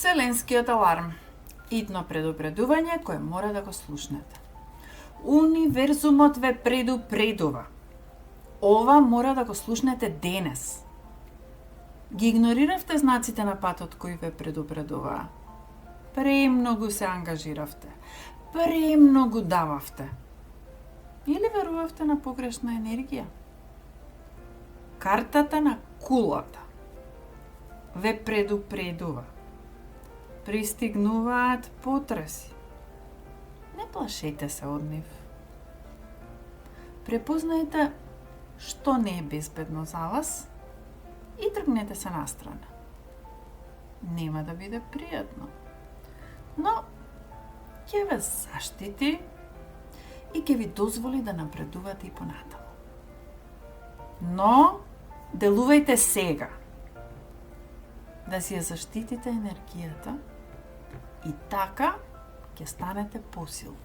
Вселенскиот аларм. Итно предупредување кое мора да го слушнете. Универзумот ве предупредува. Ова мора да го слушнете денес. Ги игнориравте знаците на патот кои ве предупредуваа. Премногу се ангажиравте. Премногу дававте. Или верувавте на погрешна енергија? Картата на кулата ве предупредува. Пристигнуваат потреси. Не плашете се од нив. Препознајте што не е безбедно за вас и тргнете се настрана. Нема да биде пријатно, но ќе ве заштити и ќе ви дозволи да напредувате и понатаму. Но делувајте сега, да си ја заштитите енергијата и така ќе станете посилни.